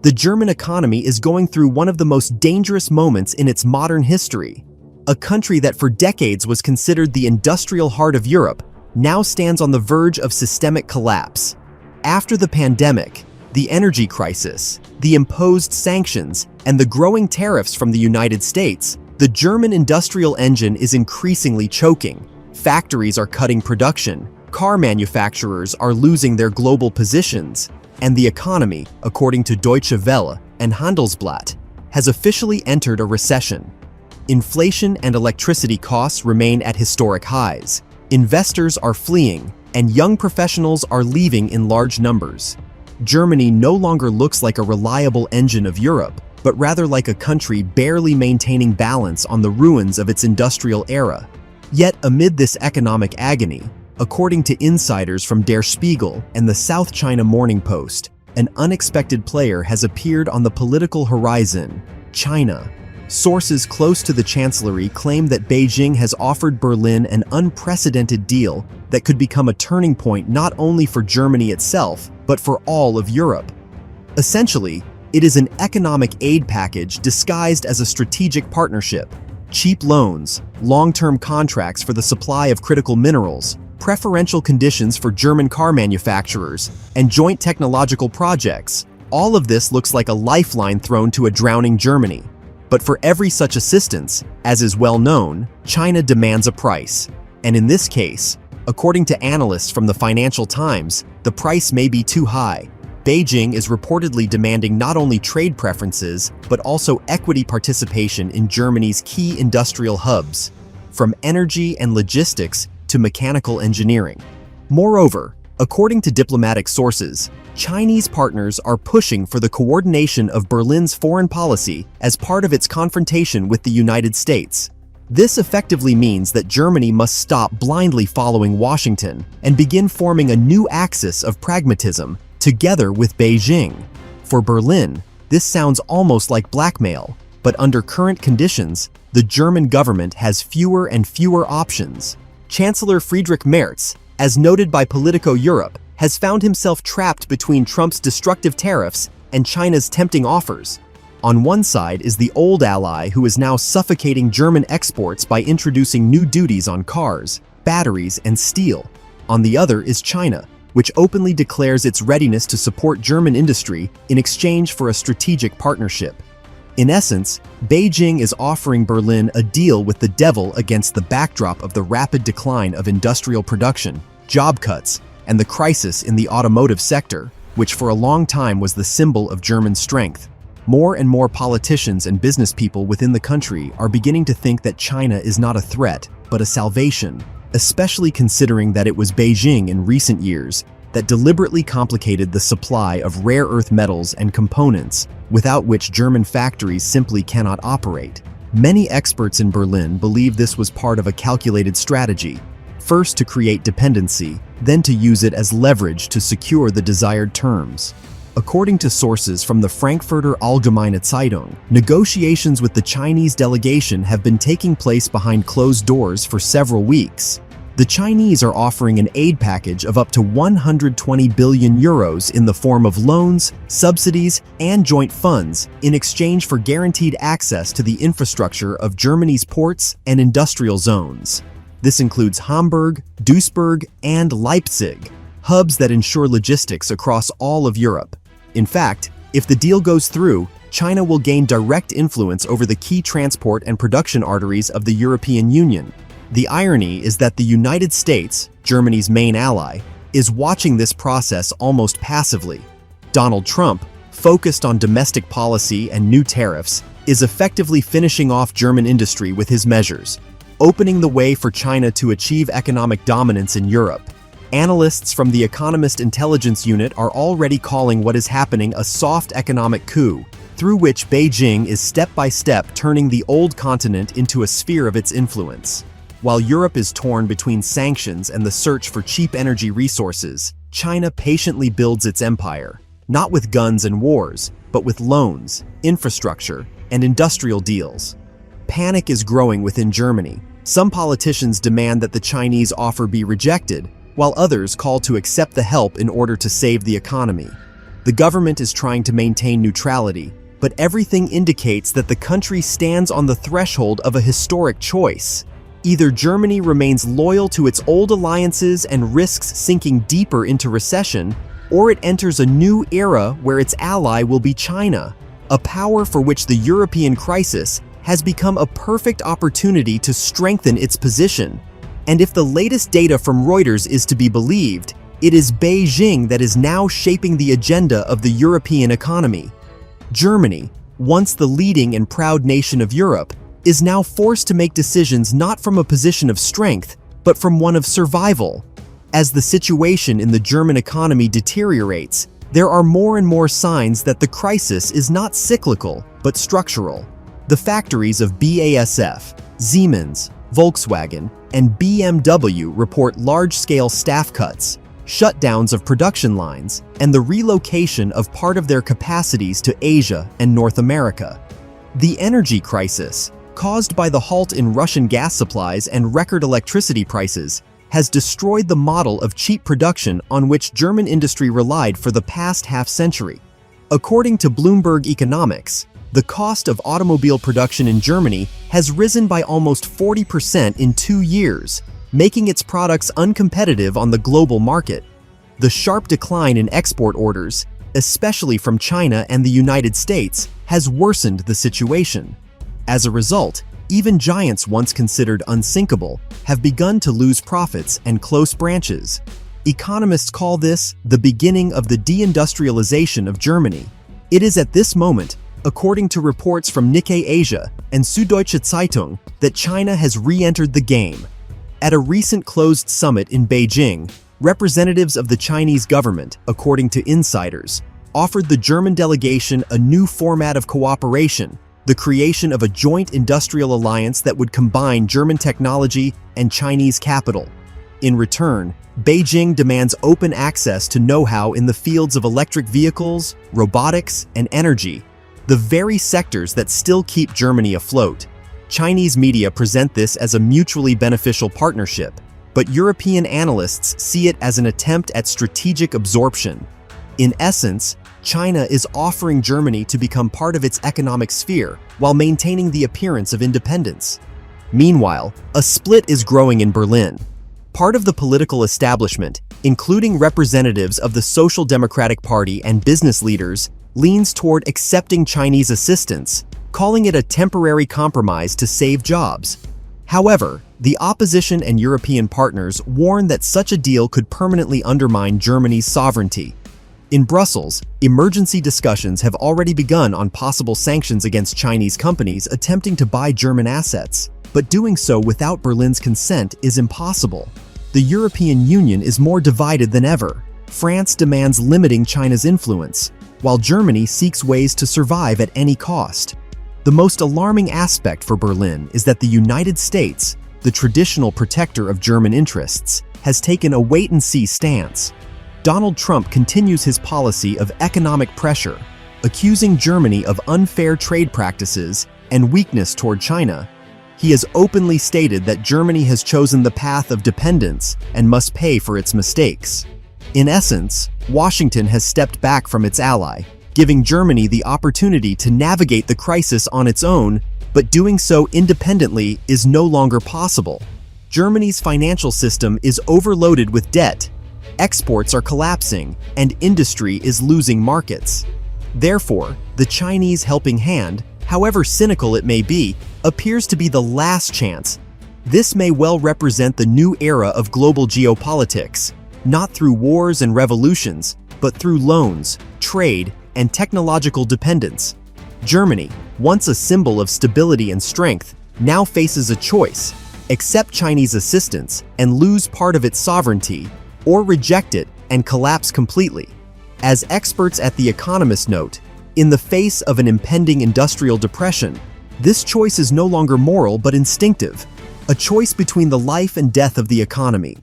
The German economy is going through one of the most dangerous moments in its modern history. A country that for decades was considered the industrial heart of Europe now stands on the verge of systemic collapse. After the pandemic, the energy crisis, the imposed sanctions, and the growing tariffs from the United States, the German industrial engine is increasingly choking. Factories are cutting production, car manufacturers are losing their global positions, and the economy, according to Deutsche Welle and Handelsblatt, has officially entered a recession. Inflation and electricity costs remain at historic highs. Investors are fleeing, and young professionals are leaving in large numbers. Germany no longer looks like a reliable engine of Europe, but rather like a country barely maintaining balance on the ruins of its industrial era. Yet amid this economic agony, according to insiders from Der Spiegel and the South China Morning Post, an unexpected player has appeared on the political horizon: China. Sources close to the chancellery claim that Beijing has offered Berlin an unprecedented deal that could become a turning point not only for Germany itself, but for all of Europe. Essentially, it is an economic aid package disguised as a strategic partnership. Cheap loans, long-term contracts for the supply of critical minerals, preferential conditions for German car manufacturers, and joint technological projects. All of this looks like a lifeline thrown to a drowning Germany. But for every such assistance, as is well known, China demands a price. And in this case, according to analysts from the Financial Times, the price may be too high. Beijing is reportedly demanding not only trade preferences, but also equity participation in Germany's key industrial hubs, from energy and logistics to mechanical engineering. Moreover, according to diplomatic sources, Chinese partners are pushing for the coordination of Berlin's foreign policy as part of its confrontation with the United States. This effectively means that Germany must stop blindly following Washington and begin forming a new axis of pragmatism together with Beijing. For Berlin, this sounds almost like blackmail, but under current conditions, the German government has fewer and fewer options. Chancellor Friedrich Merz, as noted by Politico Europe, has found himself trapped between Trump's destructive tariffs and China's tempting offers. On one side is the old ally who is now suffocating German exports by introducing new duties on cars, batteries, and steel. On the other is China, which openly declares its readiness to support German industry in exchange for a strategic partnership. In essence, Beijing is offering Berlin a deal with the devil against the backdrop of the rapid decline of industrial production, job cuts, and the crisis in the automotive sector, which for a long time was the symbol of German strength. More and more politicians and business people within the country are beginning to think that China is not a threat, but a salvation, especially considering that it was Beijing in recent years that deliberately complicated the supply of rare earth metals and components, without which German factories simply cannot operate. Many experts in Berlin believe this was part of a calculated strategy, first to create dependency, then to use it as leverage to secure the desired terms. According to sources from the Frankfurter Allgemeine Zeitung, negotiations with the Chinese delegation have been taking place behind closed doors for several weeks. The Chinese are offering an aid package of up to 120 billion euros in the form of loans, subsidies, and joint funds in exchange for guaranteed access to the infrastructure of Germany's ports and industrial zones. This includes Hamburg, Duisburg, and Leipzig, hubs that ensure logistics across all of Europe. In fact, if the deal goes through, China will gain direct influence over the key transport and production arteries of the European Union. The irony is that the United States, Germany's main ally, is watching this process almost passively. Donald Trump, focused on domestic policy and new tariffs, is effectively finishing off German industry with his measures, opening the way for China to achieve economic dominance in Europe. Analysts from the Economist Intelligence Unit are already calling what is happening a soft economic coup, through which Beijing is step by step turning the old continent into a sphere of its influence. While Europe is torn between sanctions and the search for cheap energy resources, China patiently builds its empire, not with guns and wars, but with loans, infrastructure, and industrial deals. Panic is growing within Germany. Some politicians demand that the Chinese offer be rejected, while others call to accept the help in order to save the economy. The government is trying to maintain neutrality, but everything indicates that the country stands on the threshold of a historic choice. Either Germany remains loyal to its old alliances and risks sinking deeper into recession, or it enters a new era where its ally will be China, a power for which the European crisis has become a perfect opportunity to strengthen its position. And if the latest data from Reuters is to be believed, it is Beijing that is now shaping the agenda of the European economy. Germany, once the leading and proud nation of Europe, is now forced to make decisions not from a position of strength, but from one of survival. As the situation in the German economy deteriorates, there are more and more signs that the crisis is not cyclical, but structural. The factories of BASF, Siemens, Volkswagen, and BMW report large-scale staff cuts, shutdowns of production lines, and the relocation of part of their capacities to Asia and North America. The energy crisis, caused by the halt in Russian gas supplies and record electricity prices, has destroyed the model of cheap production on which German industry relied for the past half-century. According to Bloomberg Economics, the cost of automobile production in Germany has risen by almost 40% in 2 years, making its products uncompetitive on the global market. The sharp decline in export orders, especially from China and the United States, has worsened the situation. As a result, even giants once considered unsinkable have begun to lose profits and close branches. Economists call this the beginning of the deindustrialization of Germany. It is at this moment, according to reports from Nikkei Asia and Süddeutsche Zeitung, that China has re-entered the game. At a recent closed summit in Beijing, representatives of the Chinese government, according to insiders, offered the German delegation a new format of cooperation, the creation of a joint industrial alliance that would combine German technology and Chinese capital. In return, Beijing demands open access to know-how in the fields of electric vehicles, robotics, and energy, the very sectors that still keep Germany afloat. Chinese media present this as a mutually beneficial partnership, but European analysts see it as an attempt at strategic absorption. In essence, China is offering Germany to become part of its economic sphere while maintaining the appearance of independence. Meanwhile, a split is growing in Berlin. Part of the political establishment, including representatives of the Social Democratic Party and business leaders, leans toward accepting Chinese assistance, calling it a temporary compromise to save jobs. However, the opposition and European partners warn that such a deal could permanently undermine Germany's sovereignty. In Brussels, emergency discussions have already begun on possible sanctions against Chinese companies attempting to buy German assets, but doing so without Berlin's consent is impossible. The European Union is more divided than ever. France demands limiting China's influence, while Germany seeks ways to survive at any cost. The most alarming aspect for Berlin is that the United States, the traditional protector of German interests, has taken a wait-and-see stance. Donald Trump continues his policy of economic pressure, accusing Germany of unfair trade practices and weakness toward China. He has openly stated that Germany has chosen the path of dependence and must pay for its mistakes. In essence, Washington has stepped back from its ally, giving Germany the opportunity to navigate the crisis on its own, but doing so independently is no longer possible. Germany's financial system is overloaded with debt. Exports are collapsing, and industry is losing markets. Therefore, the Chinese helping hand, however cynical it may be, appears to be the last chance. This may well represent the new era of global geopolitics, not through wars and revolutions, but through loans, trade, and technological dependence. Germany, once a symbol of stability and strength, now faces a choice: accept Chinese assistance and lose part of its sovereignty, or reject it and collapse completely. As experts at The Economist note, in the face of an impending industrial depression, this choice is no longer moral but instinctive, a choice between the life and death of the economy.